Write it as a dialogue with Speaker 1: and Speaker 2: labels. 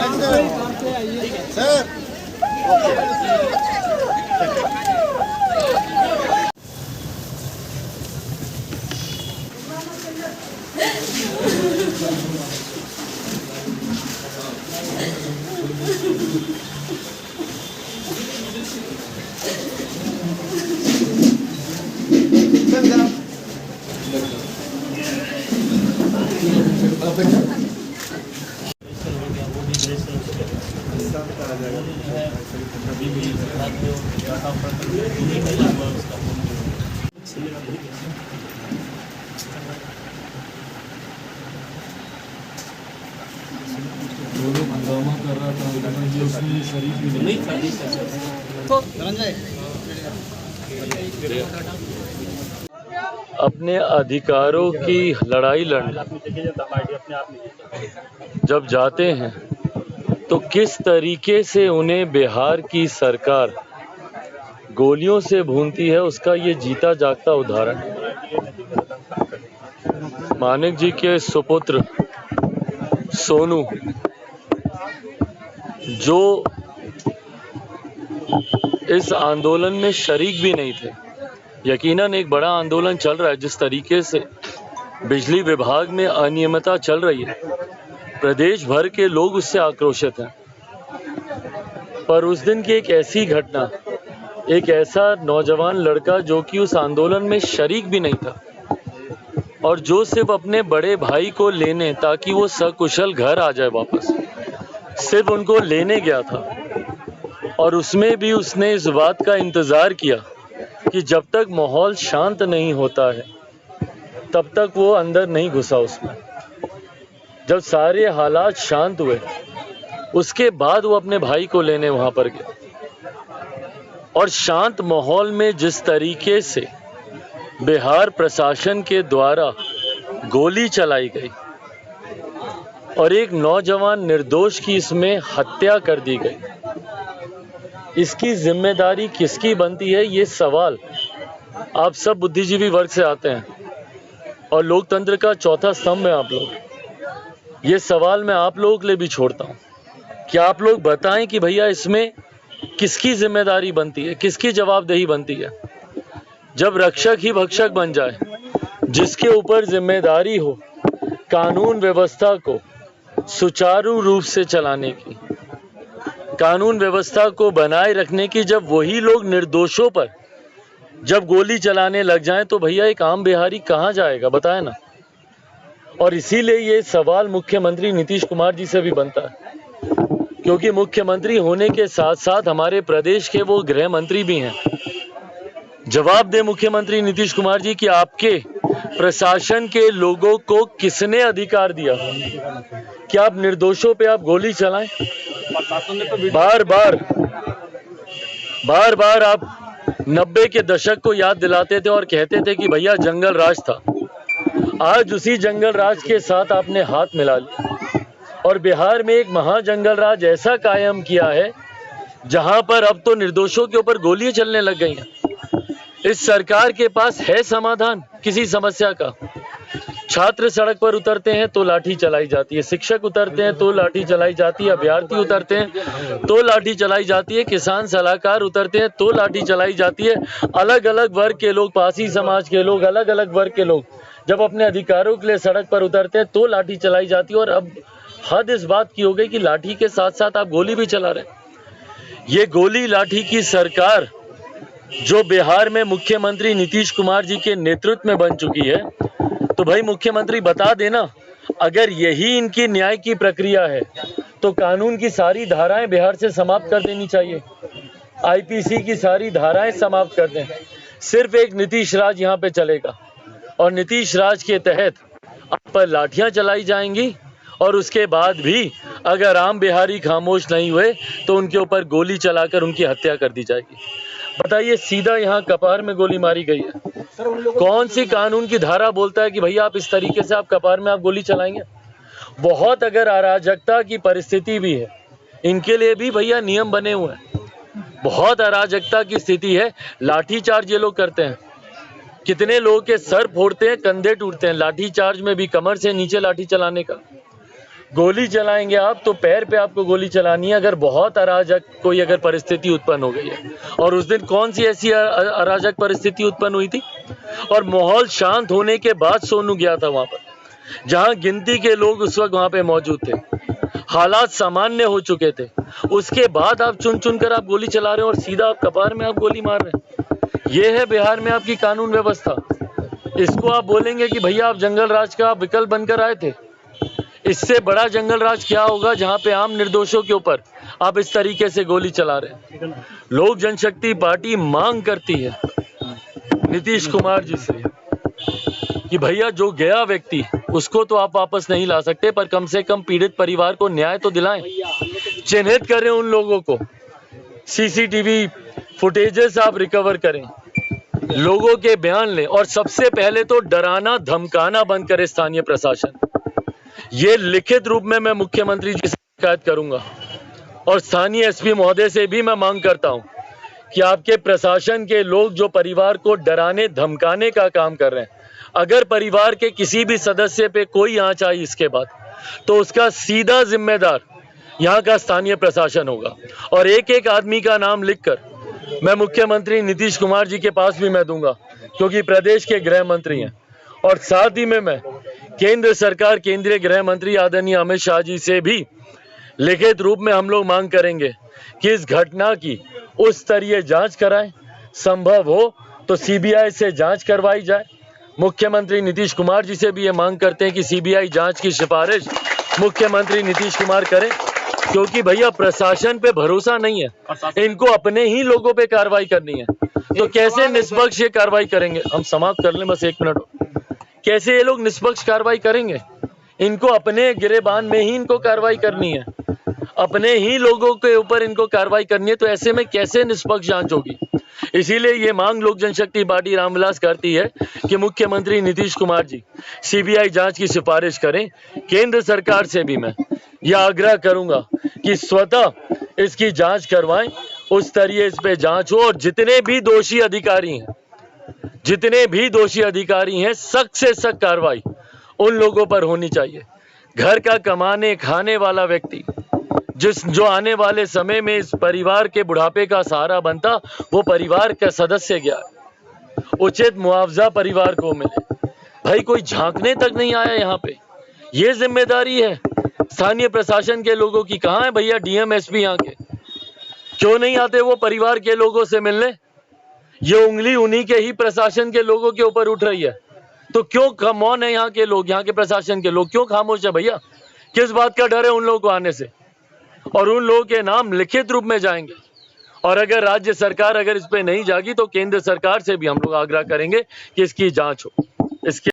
Speaker 1: Sir
Speaker 2: हंगामा कर रहा था ये उसमें शरीक भी नहीं था।
Speaker 3: अपने अधिकारों की लड़ाई लड़ने जब जाते हैं तो किस तरीके से उन्हें बिहार की सरकार गोलियों से भूनती है, उसका ये जीता जागता उदाहरण है। मानिक जी के सुपुत्र सोनू जो इस आंदोलन में शरीक भी नहीं थे, यकीनन एक बड़ा आंदोलन चल रहा है। जिस तरीके से बिजली विभाग में अनियमितता चल रही है, प्रदेश भर के लोग उससे आक्रोशित हैं। पर उस दिन की एक ऐसी घटना, एक ऐसा नौजवान लड़का जो कि उस आंदोलन में शरीक भी नहीं था और जो सिर्फ अपने बड़े भाई को लेने, ताकि वो सकुशल घर आ जाए वापस, सिर्फ उनको लेने गया था। और उसमें भी उसने इस बात का इंतज़ार किया कि जब तक माहौल शांत नहीं होता है तब तक वो अंदर नहीं घुसा उसमें। जब सारे हालात शांत हुए उसके बाद वो अपने भाई को लेने वहाँ पर गया। और शांत माहौल में जिस तरीके से बिहार प्रशासन के द्वारा गोली चलाई गई और एक नौजवान निर्दोष की इसमें हत्या कर दी गई, इसकी जिम्मेदारी किसकी बनती है, ये सवाल आप सब बुद्धिजीवी वर्ग से आते हैं और लोकतंत्र का चौथा स्तंभ है आप लोग। ये सवाल मैं आप लोगों के लिए भी छोड़ता हूँ कि आप लोग बताएं कि भैया इसमें किसकी जिम्मेदारी बनती है, किसकी जवाबदेही बनती है। जब रक्षक ही भक्षक बन जाए, जिसके ऊपर जिम्मेदारी हो कानून व्यवस्था को सुचारू रूप से चलाने की, कानून व्यवस्था को बनाए रखने की, जब वही लोग निर्दोषों पर जब गोली चलाने लग जाएं तो भैया एक आम बिहारी कहाँ जाएगा, बताए ना। और इसीलिए ये सवाल मुख्यमंत्री नीतीश कुमार जी से भी बनता है, क्योंकि मुख्यमंत्री होने के साथ साथ हमारे प्रदेश के वो गृह मंत्री भी हैं। जवाब दे मुख्यमंत्री नीतीश कुमार जी कि आपके प्रशासन के लोगों को किसने अधिकार दिया कि आप निर्दोषों पे आप गोली चलाएं। बार बार आप 90 के दशक को याद दिलाते थे और कहते थे कि भैया जंगल राज था। आज उसी जंगल राज के साथ आपने हाथ मिला लिया और बिहार में एक महाजंगल राज ऐसा कायम किया है जहां पर अब तो निर्दोषों के ऊपर गोलियां चलने लग गई हैं। इस सरकार के पास है समाधान किसी समस्या का? छात्र सड़क पर उतरते हैं तो लाठी चलाई जाती है, शिक्षक उतरते हैं तो लाठी चलाई जाती है, अभ्यर्थी उतरते हैं तो लाठी चलाई जाती है, किसान सलाहकार उतरते हैं तो लाठी चलाई जाती है। अलग अलग वर्ग के लोग, पासी समाज के लोग, अलग अलग वर्ग के लोग जब अपने अधिकारों के लिए सड़क पर उतरते हैं तो लाठी चलाई जाती है। और अब हद इस बात की हो गई कि लाठी के साथ साथ आप गोली भी चला रहे हैं। ये गोली लाठी की सरकार जो बिहार में मुख्यमंत्री नीतीश कुमार जी के नेतृत्व में बन चुकी है, तो भाई मुख्यमंत्री बता देना, अगर यही इनकी न्याय की प्रक्रिया है तो कानून की सारी धाराएं बिहार से समाप्त कर देनी चाहिए, आईपीसी की सारी धाराएं समाप्त कर दें। सिर्फ एक नीतीश राज यहाँ पे चलेगा और नीतीश राज के तहत आप पर लाठियां चलाई जाएंगी और उसके बाद भी अगर आम बिहारी खामोश नहीं हुए तो उनके ऊपर गोली चलाकर उनकी हत्या कर दी जाएगी। बताइए, सीधा यहाँ कपार में गोली मारी गई है। कौन सी कानून की धारा बोलता है कि भैया आप इस तरीके से आप कपार में आप गोली चलाएंगे? बहुत अगर अराजकता की परिस्थिति भी है, इनके लिए भी भैया नियम बने हुए हैं। बहुत अराजकता की स्थिति है, लाठी चार्ज ये लोग करते हैं, कितने लोगों के सर फोड़ते हैं, कंधे टूटते हैं, लाठी चार्ज में भी कमर से नीचे लाठी चलाने का। गोली चलाएंगे आप तो पैर पे आपको गोली चलानी है अगर बहुत अराजक कोई अगर परिस्थिति उत्पन्न हो गई है। और उस दिन कौन सी ऐसी अराजक परिस्थिति उत्पन्न हुई थी? और माहौल शांत होने के बाद सोनू गया था वहां पर, जहां गिनती के लोग उस वक्त वहां पे मौजूद थे, हालात सामान्य हो चुके थे। उसके बाद आप चुन चुन कर आप गोली चला रहे हो और सीधा आप कपार में आप गोली मार रहे हैं। ये है बिहार में आपकी कानून व्यवस्था। इसको आप बोलेंगे कि भैया आप जंगल राज का विकल्प बनकर आए थे। इससे बड़ा जंगल राज क्या होगा जहां पे आम निर्दोषों के ऊपर आप इस तरीके से गोली चला रहे हैं। लोक जनशक्ति पार्टी मांग करती है नीतीश कुमार जी से कि भैया जो गया व्यक्ति उसको तो आप वापस नहीं ला सकते, पर कम से कम पीड़ित परिवार को न्याय तो दिलाएं। चिन्हित करें उन लोगों को, सीसीटीवी फुटेजेस आप रिकवर करें, लोगों के बयान लें और सबसे पहले तो डराना धमकाना बंद करे स्थानीय प्रशासन। ये लिखित रूप में मैं मुख्यमंत्री जी से शिकायत करूंगा और स्थानीय एसपी महोदय से भी मैं मांग करता हूं कि आपके प्रशासन के लोग जो परिवार को डराने धमकाने का काम कर रहे हैं, अगर परिवार के किसी भी सदस्य पे कोई आंच आई इसके बाद तो उसका सीधा जिम्मेदार यहाँ का स्थानीय प्रशासन होगा। और एक एक आदमी का नाम लिखकर मैं मुख्यमंत्री नीतीश कुमार जी के पास भी मैं दूंगा, क्योंकि प्रदेश के गृह मंत्री हैं। और साथ ही में मैं केंद्र सरकार, केंद्रीय गृह मंत्री आदरणीय अमित शाह जी से भी लिखित रूप में हम लोग मांग करेंगे कि इस घटना की उच्च स्तरीय जांच कराएं, संभव हो तो सीबीआई से जांच करवाई जाए। मुख्यमंत्री नीतीश कुमार जी से भी ये मांग करते हैं कि सीबीआई जांच की सिफारिश मुख्यमंत्री नीतीश कुमार करें, क्योंकि भैया प्रशासन पे भरोसा नहीं है, इनको अपने ही लोगों पे कार्रवाई करनी है। तो कैसे निष्पक्ष ये कार्रवाई करेंगे? हम समाप्त कर लें बस 1 मिनट। कैसे ये लोग निष्पक्ष कार्रवाई करेंगे? इनको अपने गिरेबान में ही इनको कार्रवाई करनी है, अपने ही लोगों के ऊपर इनको कार्रवाई करनी है। तो ऐसे में कैसे निष्पक्ष जांच होगी? इसीलिए ये मांग लोक जनशक्ति पार्टी रामविलास करती है कि मुख्यमंत्री नीतीश कुमार जी सीबीआई जांच की सिफारिश करें। केंद्र सरकार से भी मैं यह आग्रह करूंगा कि स्वतः इसकी जांच करवाएं, उस स्तरीय इस पे जांच हो और जितने भी दोषी अधिकारी हैं सख्त से सख्त कार्रवाई उन लोगों पर होनी चाहिए। घर का कमाने खाने वाला व्यक्ति जो आने वाले समय में इस परिवार के बुढ़ापे का सहारा बनता, वो परिवार का सदस्य गया, उचित मुआवजा परिवार को मिले। भाई कोई झांकने तक नहीं आया यहाँ पे। ये जिम्मेदारी है स्थानीय प्रशासन के लोगों की। कहाँ है भैया डीएम एसपी यहाँ के? क्यों नहीं आते वो परिवार के लोगों से मिलने? ये उंगली उन्हीं के ही प्रशासन के लोगों के ऊपर उठ रही है। तो क्यों मौन है यहाँ के लोग, यहाँ के प्रशासन के लोग क्यों खामोश है भैया? किस बात का डर है उन लोगों को आने से? और उन लोगों के नाम लिखित रूप में जाएंगे। और अगर राज्य सरकार अगर इस पे नहीं जागी तो केंद्र सरकार से भी हम लोग आग्रह करेंगे कि इसकी जांच हो। इसके